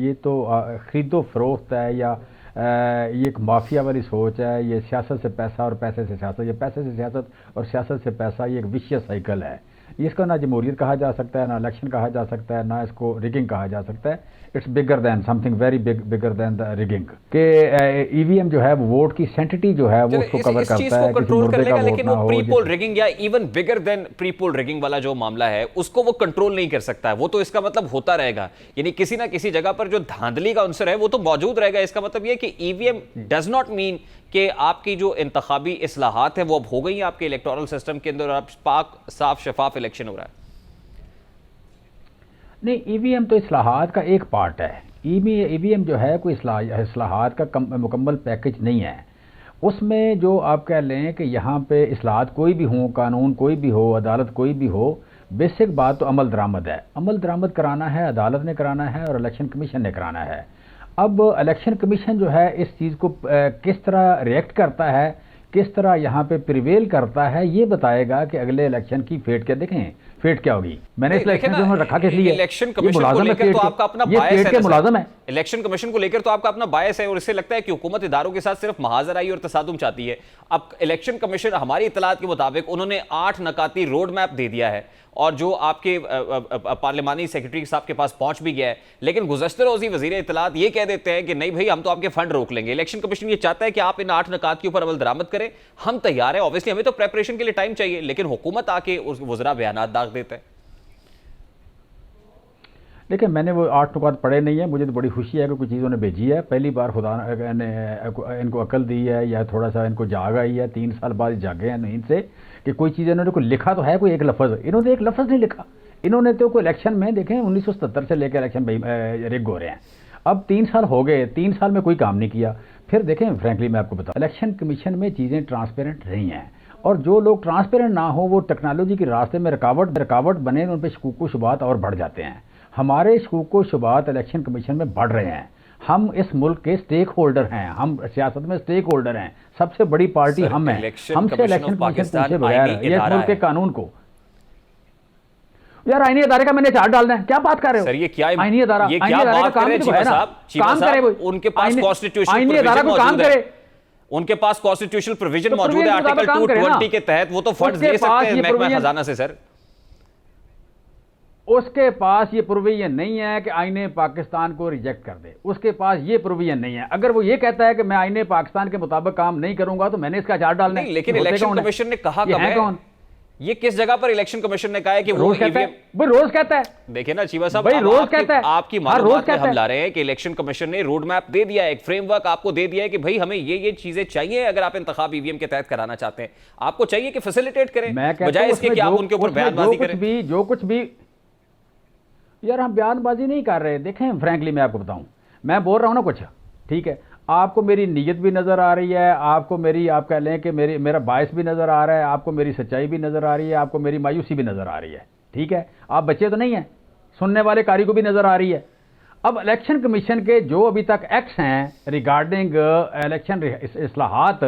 ये तो खरीदो फरोख्त है, या ये एक माफिया वाली सोच है। ये सियासत से पैसा और पैसे से सियासत, ये पैसे से सियासत और सियासत से पैसा, ये एक विशियस साइकिल है इसको ना जमहूरियत कहा जा सकता है, ना इलेक्शन कहा जा सकता है, ना इसको रिगिंग कहा जा सकता है। It's bigger than something very bigger than the rigging के ईवीएम जो है वो वोट की सेंटिटी जो है वो उसको कवर करता है, कंट्रोल कर लेगा, लेकिन वो प्री पोल रिगिंग या even bigger than pre poll rigging वाला जो मामला है उसको वो कंट्रोल नहीं कर सकता है। वो तो इसका मतलब होता रहेगा, यानी किसी ना किसी जगह पर जो धांधली का अंसर है वो तो मौजूद रहेगा। इसका मतलब ये कि ईवीएम डज नॉट मीन कि आपकी जो इंतखाबी इस्लाहात है वो अब हो गई है आपके इलेक्टोरल सिस्टम के अंदर, अब पाक साफ शफाफ इलेक्शन हो रहा है। नहीं, ईवीएम तो इस्लाहात का एक पार्ट है। ईवीएम जो है कोई इस्लाहात का मुकम्मल पैकेज नहीं है। उसमें जो आप कह लें कि यहाँ पे इस्लाहात कोई भी हो, कानून कोई भी हो, अदालत कोई भी हो, बेसिक बात तो अमल दरामद है। अमल दरामद कराना है, अदालत ने कराना है और इलेक्शन कमीशन ने कराना है। अब इलेक्शन कमीशन जो है इस चीज़ को किस तरह रिएक्ट करता है, किस तरह यहाँ पे प्रिवेल करता है, ये बताएगा कि अगले इलेक्शन की फेट क्या देखें, फेट क्या होगी। मैंने इस इलेक्शन को रखा किस लिए, इलेक्शन कमीशन को लेकर तो आपका अपना बायस है, मुलाजम है। इलेक्शन कमीशन को लेकर तो आपका अपना बायस है और इससे लगता है कि हुकूमत इदारों के साथ सिर्फ महाजराई और तसादुम चाहती है। अब इलेक्शन कमीशन हमारी इतलात के मुताबिक उन्होंने 8 नकाती रोड मैप दे दिया है और जो आपके पार्लिमानी सेक्रेटरी साहब के पास पहुंच भी गया है, लेकिन गुज़श्ता रोज़ी वज़ीर इत्तलात ये कह देते हैं कि नहीं भाई हम तो आपके फंड रोक लेंगे। इलेक्शन कमीशन ये चाहता है कि आप इन 8 नकात के ऊपर अमल दरामद करें, हम तैयार हैं, ऑब्वियसली हमें तो प्रेपरेशन के लिए टाइम चाहिए, लेकिन हुकूमत आके उस वज़रा बयानात दाग देते हैं। लेकिन मैंने वो 8 नुकात पढ़े नहीं है, मुझे तो बड़ी खुशी है कि कुछ चीज़ों ने भेजी है। पहली बार खुदा ने इनको अकल दी है या थोड़ा सा इनको जाग आई है, 3 साल बाद जागे हैं नींद से कि कोई चीज़ इन्होंने कोई लिखा तो है, कोई एक लफ्ज़, इन्होंने एक लफ्ज़ नहीं लिखा। इन्होंने तो कोई इलेक्शन में देखें 1977 से लेकर इलेक्शन रिग हो रहे हैं, अब 3 साल हो गए, 3 साल में कोई काम नहीं किया। फिर देखें फ्रैंकली मैं आपको बताऊँ, इलेक्शन कमीशन में चीज़ें ट्रांसपेरेंट नहीं हैं और जो लोग ट्रांसपेरेंट ना हो वो टेक्नोलॉजी के रास्ते में रुकावट बने, उन पर शकूक व शुबात और बढ़ जाते हैं। हमारे शकूक व शुबात इलेक्शन कमीशन में बढ़ रहे हैं। हम इस मुल्क के स्टेक होल्डर हैं, हम सियासत में स्टेक होल्डर हैं, सबसे बड़ी पार्टी हम हैं। हमसे इलेक्शन कमीशन पूछे बगैर ये मुल्क के कानून को, यार आईनी अदारे का मैंने चार्ट डालना है, क्या बात कर रहे हो सर? ये क्या आईनी अदारा, ये क्या बात कर रहे हैं चीमा साहब? काम करे वो, उनके पास कॉन्स्टिट्यूशनल आईनी अदारा को काम करे, उनके पास कॉन्स्टिट्यूशनल प्रोविजन मौजूद है आर्टिकल 220 के तहत, वो तो फंड्स दे सकते हैं महकमा खजाना से। सर उसके पास ये प्रोविजन नहीं है कि आईने पाकिस्तान को रिजेक्ट कर दे, उसके पास ये प्रोविजन नहीं है। अगर वो ये कहता है कि मैं आईने पाकिस्तान के मुताबिक काम नहीं करूंगा तो मैंने इसका चार्ट डालना है। लेकिन इलेक्शन कमीशन ने कहा कब है? कौन? ये किस जगह पर इलेक्शन कमीशन ने कहा है कि वो रोज कहता है? देखिए ना चीमा साहब, रोज कहता है, आपकी मालूमात में हम ला रहे हैं कि इलेक्शन कमीशन ने रोड मैप दे दिया है, एक फ्रेमवर्क आपको दे दिया है कि भाई हमें ये चीजें चाहिए अगर आप इंतखाब ईवीएम के तहत कराना चाहते हैं। आपको चाहिए कि फैसिलिटेट करें बजाय इसके कि आप उनके ऊपर बयानबाजी करें। जो कुछ भी यार हम बयानबाजी नहीं कर रहे। देखें फ्रैंकली मैं आपको बताऊं, मैं बोल रहा हूं ना कुछ, ठीक है, आपको मेरी नीयत भी नज़र आ रही है, आपको मेरी, आप कह लें कि मेरा बायस भी नज़र आ रहा है, आपको मेरी सच्चाई भी नज़र आ रही है, आपको मेरी मायूसी भी नज़र आ रही है, ठीक है। आप बच्चे तो नहीं हैं, सुनने वाले कारी को भी नज़र आ रही है। अब इलेक्शन कमीशन के जो अभी तक एक्ट्स हैं रिगार्डिंग इलेक्शन इस्लाहात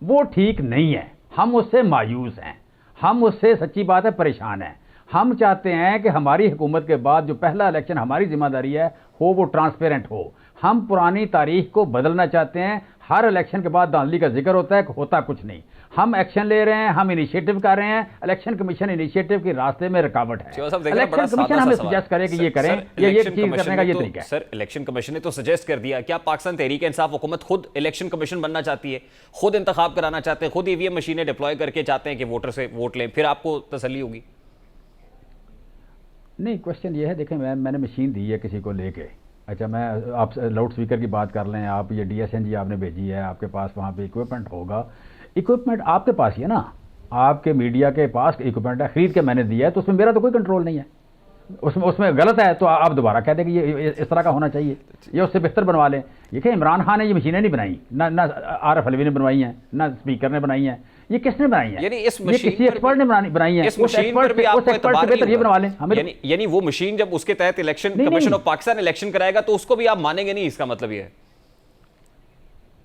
वो ठीक नहीं है, हम उससे मायूस हैं, हम उससे सच्ची बात है परेशान हैं। हम चाहते हैं कि हमारी हुकूमत के बाद जो पहला इलेक्शन हमारी जिम्मेदारी है हो वो ट्रांसपेरेंट हो। हम पुरानी तारीख को बदलना चाहते हैं। हर इलेक्शन के बाद धांधली का जिक्र होता है, होता कुछ नहीं। हम एक्शन ले रहे हैं, हम इनिशिएटिव कर रहे हैं, इलेक्शन कमीशन इनिशिएटिव के रास्ते में रुकावट है। इलेक्शन कमीशन हमें सजेस्ट करे कि ये करें, ये चीज करने का ये तरीका है। सर इलेक्शन कमीशन ने तो सजेस्ट कर दिया, क्या पाकिस्तान तहरीक इंसाफ हुकूमत खुद इलेक्शन कमीशन बनना चाहती है, खुद इंतखाब कराना चाहते हैं, खुद ईवीएम मशीनें डिप्लॉय करके चाहते हैं कि वोटर से वोट लें, फिर आपको तसल्ली होगी? नहीं, क्वेश्चन ये है, देखें मैंने मशीन दी है किसी को लेके, अच्छा मैं आप लाउड स्पीकर की बात कर लें, आप ये DSNG आपने भेजी है, आपके पास वहाँ पे इक्विपमेंट होगा, इक्विपमेंट आपके पास ही है ना, आपके मीडिया के पास इक्विपमेंट है, खरीद के मैंने दिया है, तो उसमें मेरा तो कोई कंट्रोल नहीं है। उसमें गलत है तो आप दोबारा कह दें कि ये इस तरह का होना चाहिए, ये उससे बेहतर बनवा लें। देखिए इमरान खान ने ये मशीनें नहीं बनाई, ना आरफ अलवी ने बनवाई हैं, ना स्पीकर ने बनाई हैं, ये किसने बनाई है? यानी इस मशीन किसी एक्सपर्ट ने बनाई है, इस मशीन पर भी आपको एतबार बेहतर ये बनवा लें हमें। यानी वो मशीन जब उसके तहत election commission of Pakistan election कराएगा तो उसको भी आप मानेंगे नहीं, इसका मतलब ये है?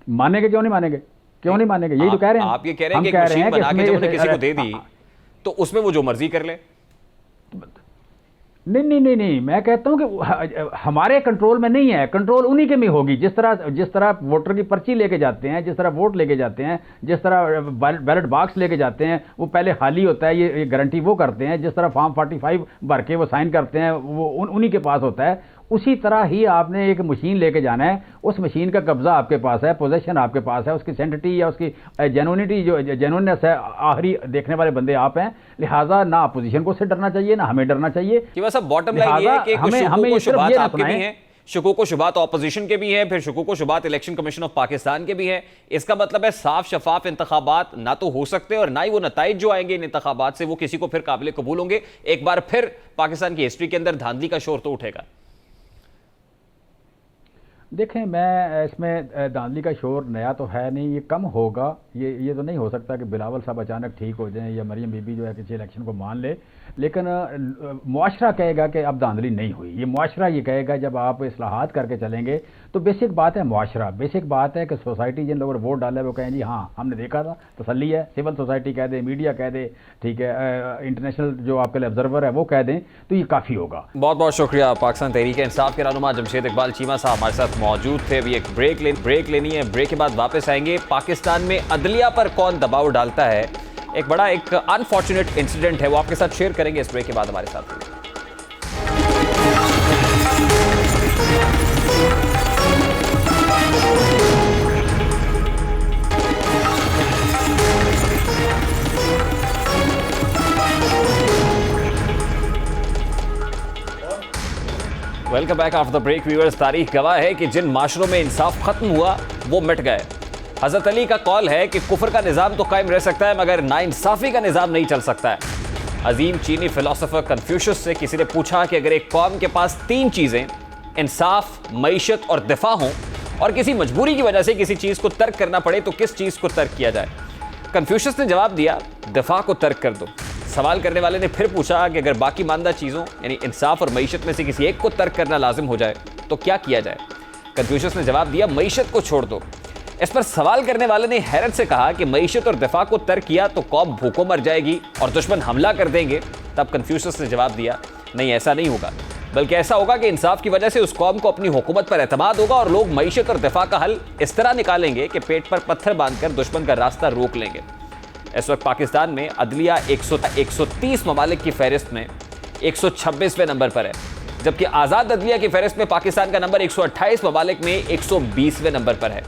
मानेंगे, क्यों नहीं मानेंगे, क्यों नहीं मानेंगे, यही तो कह रहे हैं। आप ये कह रहे हैं कि मशीन बना के जब उन्हें किसी को दे दी तो उसमें वो जो मर्जी कर ले? नहीं, मैं कहता हूँ कि हमारे कंट्रोल में नहीं है, कंट्रोल उन्हीं के में होगी। जिस तरह वोटर की पर्ची लेके जाते हैं, जिस तरह वोट लेके जाते हैं, जिस तरह बैलेट बॉक्स लेके जाते हैं, वो पहले खाली होता है, ये गारंटी वो करते हैं। जिस तरह फॉर्म 45 भर के वो साइन करते हैं, वो उन्हीं के पास होता है। उसी तरह ही आपने एक मशीन लेके जाना है, उस मशीन का कब्जा आपके पास है, पोजेशन आपके पास है, उसकी सेंटिटी या उसकी जेन्युइनिटी, जो जेन्युइननेस है, आखिरी देखने वाले बंदे आप हैं। लिहाजा ना अपोजिशन को से डरना चाहिए, ना हमें डरना चाहिए। कि बस अब बॉटम लाइन ये है कि हमें शुरुआत आपके भी हैं, शुकूक व शुबात ऑपोजिशन के भी हैं, फिर शुकूक व शुबात इलेक्शन कमीशन ऑफ पाकिस्तान के भी हैं। इसका मतलब है साफ शफाफ इंतखाबात ना तो हो सकते और ना ही वो नताइज जो आएंगे इन इंतखाबात से वो किसी को फिर काबिल कबूल होंगे। एक बार फिर पाकिस्तान की हिस्ट्री के अंदर धांधली का शोर तो उठेगा। देखें, मैं इसमें धांधली का शोर नया तो है नहीं, ये कम होगा। ये तो नहीं हो सकता कि बिलावल साहब अचानक ठीक हो जाएं या मरियम बीबी जो है किसी इलेक्शन को मान ले, लेकिन मुआशरा कहेगा कि अब धांधली नहीं हुई। ये मुआशरा ये कहेगा जब आप इस्लाहात करके चलेंगे। तो बेसिक बात है मुआशरा, बेसिक बात है कि सोसाइटी जिन लोगों ने वोट डाला है वो कहें जी हाँ हमने देखा था, तसल्ली है। सिविल सोसाइटी कह दे, मीडिया कह दे, ठीक है, इंटरनेशनल जो आपके लिए ऑब्जर्वर है वो कह दें, तो ये काफ़ी होगा। बहुत बहुत शुक्रिया। पाकिस्तान तहरीक इंसाफ के रहनुमा जमशेद इकबाल चीमा साहब हमारे साथ मौजूद थे। अभी एक ब्रेक लेनी है, ब्रेक के बाद वापस आएंगे। पाकिस्तान में अदलिया पर कौन दबाव डालता है, एक बड़ा एक अनफॉर्चुनेट इंसिडेंट है, वो आपके साथ शेयर करेंगे इस ब्रेक के बाद। हमारे साथ welcome back after the break viewers. तारीख गवाह है कि जिन माशरों में इंसाफ खत्म हुआ वो मिट गए। हजरत अली का कौल है कि कुफर का निज़ाम तो कायम रह सकता है मगर नाइंसाफी का निज़ाम नहीं चल सकता है। अजीम चीनी फिलोसोफर कन्फ्यूशियस से किसी ने पूछा कि अगर एक कौम के पास तीन चीज़ें इंसाफ, मईशत और दिफा हों और किसी मजबूरी की वजह से किसी चीज़ को तर्क करना पड़े तो किस चीज़ को तर्क किया जाए। कन्फ्यूशियस ने जवाब दिया, दिफा को तर्क कर दो। सवाल करने वाले ने फिर पूछा कि अगर बाकी मानदा चीज़ों यानी इंसाफ और मईशत में से किसी एक को तर्क करना लाजिम हो जाए तो क्या किया जाए। कन्फ्यूशियस ने जवाब दिया, मईशत को छोड़ दो। इस पर सवाल करने वाले ने हैरत से कहा कि मईशत और दिफा को तर्क किया तो कौम भूखों मर जाएगी और दुश्मन हमला कर देंगे। तब कन्फ्यूशियस ने जवाब दिया, नहीं ऐसा नहीं होगा, बल्कि ऐसा होगा कि इंसाफ की वजह से उस कौम को अपनी हुकूमत पर एतमाद होगा और लोग मईशत और दिफा का हल इस तरह निकालेंगे कि पेट पर पत्थर बांधकर दुश्मन का रास्ता रोक लेंगे। इस वक्त पाकिस्तान में अदलिया 130 ममालिक की फहरिस्त में 126वें नंबर पर है, जबकि आज़ाद अदलिया की फहरिस्त में पाकिस्तान का नंबर 128 ममालिक में 120वें नंबर पर है।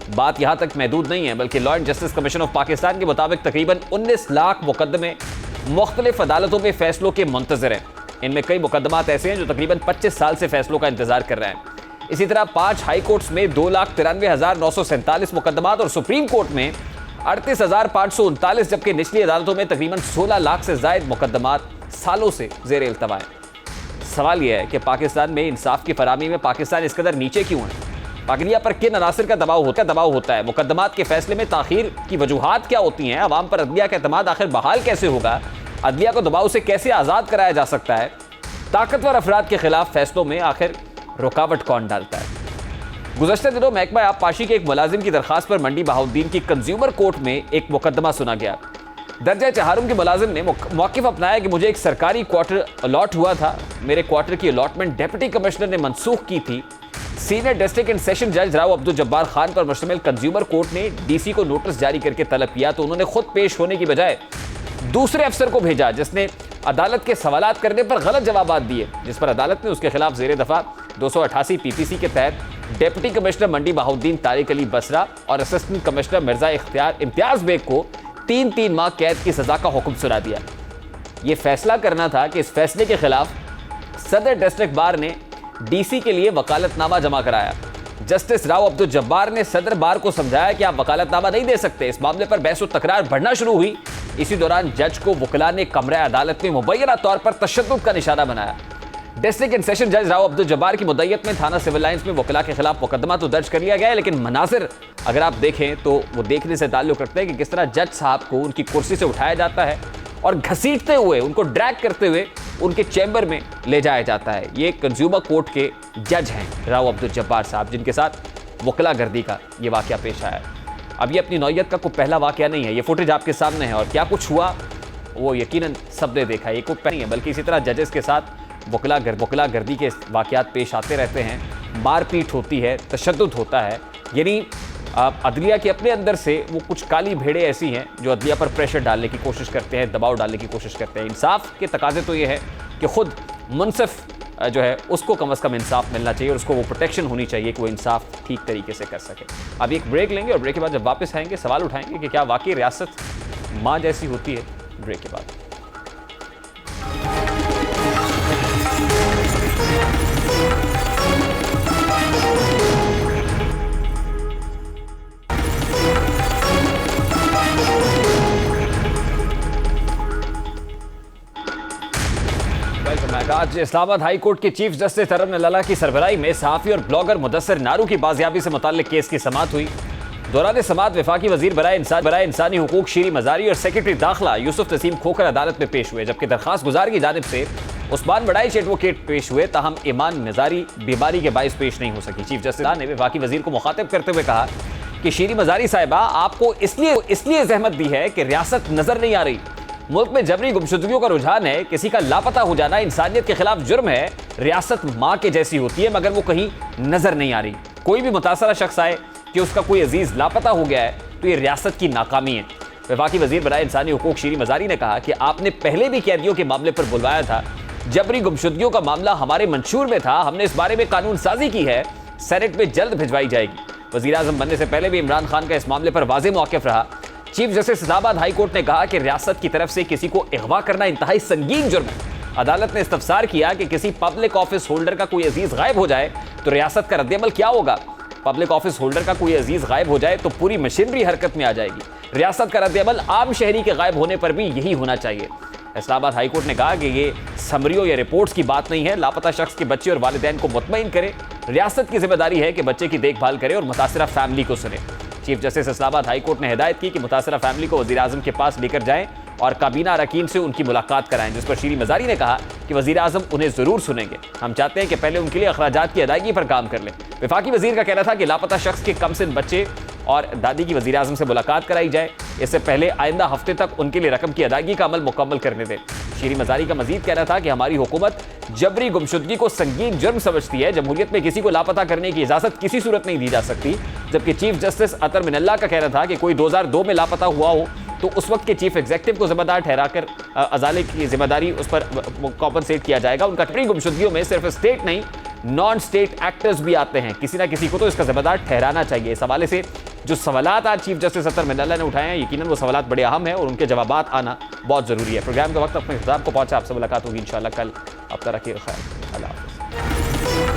बात यहाँ तक महदूद नहीं है, बल्कि law and justice commission of Pakistan के मुताबिक तकरीबन 19 लाख मुकदमे मुख्तलिफ अदालतों में फैसलों के मुंतज़िर हैं। इनमें कई मुकदमात ऐसे हैं जो तकरीबन 25 साल से फैसलों का इंतजार कर रहे हैं। इसी तरह 5 हाई कोर्ट्स में 2,93,947 मुकदमात और सुप्रीम कोर्ट में 38,539, जबकि निचली अदालतों में तकरीबन 16 लाख से जायद मुकदमात सालों से ज़ेर इल्तवा हैं। सवाल यह है कि पाकिस्तान में इंसाफ की फराहमी में पाकिस्तान इस कदर नीचे क्यों है? अदलिया पर किन अनासर का दबाव होता है? मुकदमात के फैसले में ताखीर की वजूहात क्या होती हैं? अवाम पर अदलिया का एतमाद आखिर बहाल कैसे होगा? अदलिया को दबाव से कैसे आज़ाद कराया जा सकता है? ताकतवर अफराद के खिलाफ फैसलों में आखिर रुकावट कौन डालता है? गुज़श्ते दिनों महकमा आबपाशी के एक मुलाजिम की दरखास्त पर मंडी बहाउद्दीन की कंज्यूमर कोर्ट में एक मुकदमा सुना गया। दर्जा चहारुम के मुलाजिम ने मौक़िफ़ अपनाया कि मुझे एक सरकारी क्वार्टर अलॉट हुआ था, मेरे क्वार्टर की अलॉटमेंट डिप्टी कमिश्नर ने मनसूख की थी। सीनियर डिस्ट्रिक्ट एंड सेशन जज राव अब्दुल जब्बार खान पर मुश्तमिल कंज्यूमर कोर्ट ने डीसी को नोटिस जारी करके तलब किया तो उन्होंने खुद पेश होने की बजाय दूसरे अफसर को भेजा जिसने अदालत के सवालात करने पर गलत जवाबात दिए, जिस पर अदालत ने उसके खिलाफ ज़ेर दफ़ा 288 PPC के तहत डिप्टी कमिश्नर मंडी बहाउद्दीन तारिक अली बसरा और असिस्टेंट कमिश्नर मिर्जा इम्तियाज़ बेग को 3 माह कैद की सज़ा का हुक्म सुना दिया। ये फैसला करना था कि इस फैसले के खिलाफ सदर डिस्ट्रिक्ट बार ने डीसी के लिए वकालतनामा जमा कराया। जस्टिस राव अब्दुल जब्बार ने सदर बार को समझाया कि आप वकालतनामा नहीं दे सकते। इस मामले पर बहस व तकरार बढ़ना शुरू हुई। इसी दौरान जज को वकला ने कमरा अदालत में मुबैना तौर पर तशद्दुद का निशाना बनाया। डिस्ट्रिक्ट एंड सेशन जज राव अब्दुल जब्बार की मुद्दत में थाना सिविल लाइन्स में वकला के खिलाफ मुकदमा तो दर्ज कर लिया गया है, लेकिन मनाजिर अगर आप देखें तो वो देखने से ताल्लुक़ रखते हैं कि किस तरह जज साहब को उनकी कुर्सी से उठाया जाता है और घसीटते हुए उनको ड्रैग करते हुए उनके चैम्बर में ले जाया जाता है। ये कंज्यूमर कोर्ट के जज हैं राव अब्दुल जब्बार साहब, जिनके साथ वकला गर्दी का ये वाक़या पेश आया। अब ये अपनी नौयत का कोई पहला वाक़या नहीं है, ये फुटेज आपके सामने है और क्या कुछ हुआ वो यकीनन सबने देखा। ये कोई नहीं है, बल्कि इसी तरह जजेस के साथ वकला गर्दी के वाक़यात पेश आते रहते हैं, मारपीट होती है, तशद्दुद होता है। यानी अदलिया के अपने अंदर से वो कुछ काली भेड़ें ऐसी हैं जो अदलिया पर प्रेशर डालने की कोशिश करते हैं, दबाव डालने की कोशिश करते हैं। इंसाफ के तकाजे तो ये है कि खुद मुनसिफ जो है उसको कम से कम इंसाफ मिलना चाहिए और उसको वो प्रोटेक्शन होनी चाहिए कि वो इंसाफ ठीक तरीके से कर सके। अब एक ब्रेक लेंगे और ब्रेक के बाद जब वापस आएंगे सवाल उठाएंगे कि क्या वाकई रियासत माँ जैसी होती है। ब्रेक के बाद आज इस्लामाबाद हाई कोर्ट के चीफ जस्टिस अरब नल्ला की सरबराही में सहाफ़ी और ब्लॉगर मुदस्सिर नारू की बाजियाबी से मुताल्लिक केस की समाअत हुई। दौरान समाअत वफाकी वजीर बराए इंसानी हुकूक शीरी मजारी और सेक्रेटरी दाखिला यूसुफ नसीम खोखर अदालत में पेश हुए, जबकि दरखास्त गुजार की जानिब से उस्मान बड़ाइच एडवोकेट पेश हुए। ताहम ईमान मजारी बीमारी के बाइस पेश नहीं हो सकी। चीफ जस्टिस ने वफाकी वजीर को मुखातिब करते हुए कहा कि शीरी मजारी साहिबा आपको इसलिए जहमत दी है कि रियासत नजर नहीं आ रही। मुल्क में जबरी गुमशुदगियों का रुझान है, किसी का लापता हो जाना इंसानियत के खिलाफ जुर्म है। रियासत माँ के जैसी होती है मगर वो कहीं नजर नहीं आ रही। कोई भी मुतासरा शख्स आए कि उसका कोई अजीज लापता हो गया है तो ये रियासत की नाकामी है। वफाकी वजीर बराए इंसानी हुकूक शीरी मजारी ने कहा कि आपने पहले भी कैदियों के मामले पर बुलवाया था, जबरी गुमशुदगियों का मामला हमारे मंशूर में था, हमने इस बारे में कानून साजी की है, सेनेट में जल्द भिजवाई जाएगी। वजीर आजम बनने से पहले भी इमरान खान का इस मामले पर वाज़ेह मौक़िफ़ रहा। Chief justice Islamabad high court ने कहा कि रियासत की तरफ से किसी को अगवा करना इंतहाई संगीन जुर्म है। अदालत ने इस्तफसार किया कि किसी पब्लिक ऑफिस होल्डर का कोई अजीज गायब हो जाए तो रियासत का रद्देअमल क्या होगा। पब्लिक ऑफिस होल्डर का कोई अजीज गायब हो जाए तो पूरी मशीनरी हरकत में आ जाएगी। रियासत का रद्देअमल आम शहरी के गायब होने पर भी यही होना चाहिए। इस्लामाबाद हाई कोर्ट ने कहा कि ये समरियों या रिपोर्ट्स की बात नहीं है, लापता शख्स के बच्चे और वालिदैन को मुतमईन करे। रियासत की जिम्मेदारी है कि बच्चे की देखभाल करे और मुतासिरा फैमिली को सुने। Chief justice Islamabad high court ने हिदायत की कि मुतासिरा फैमिली को वज़ीर आज़म के पास लेकर जाएं और काबीना अरकान से उनकी मुलाकात कराएं, जिस पर शीरी मजारी ने कहा कि वज़ीर आज़म उन्हें ज़रूर सुनेंगे। हम चाहते हैं कि पहले उनके लिए अखराजात की अदायगी पर काम कर लें। वफाकी वज़ीर का कहना था कि लापता शख्स के कमसिन बच्चे और दादी की वज़ीर आज़म से मुलाकात कराई जाए, इससे पहले आइंदा हफ्ते तक उनके लिए रकम की अदायगी का अमल मुकम्मल करने दें। शीरी मजारी का मजीद कहना था कि हमारी हुकूमत जबरी गुमशुदगी को संगीन जुर्म समझती है। जमहूरियत में किसी को लापता करने की इजाज़त किसी सूरत नहीं दी जा सकती। जबकि चीफ जस्टिस अतर मिनल्ला का कहना था कि कोई 2002 में लापता हुआ हो तो उस वक्त के चीफ एग्जीक्यूटिव को जिम्मेदार ठहराकर अजाले की जिम्मेदारी उस पर कॉम्पनसेट किया जाएगा। उनका जबरी गुमशुदगियों में सिर्फ स्टेट नहीं नॉन स्टेट एक्टर्स भी आते हैं, किसी ना किसी को तो इसका जिम्मेदार ठहराना चाहिए। इस हवाले से जो सवालात आज चीफ जस्टिस अतर मिनल्ला ने उठाए हैं, यकीनन वो सवालात बड़े अहम हैं और उनके जवाबात आना बहुत ज़रूरी है। प्रोग्राम का वक्त अपने हिसाब को पहुंचा, आपसे मुलाकात होगी इंशाल्लाह कल। अब तक रखिए ख्याल, अल्लाह हाफ़िज़।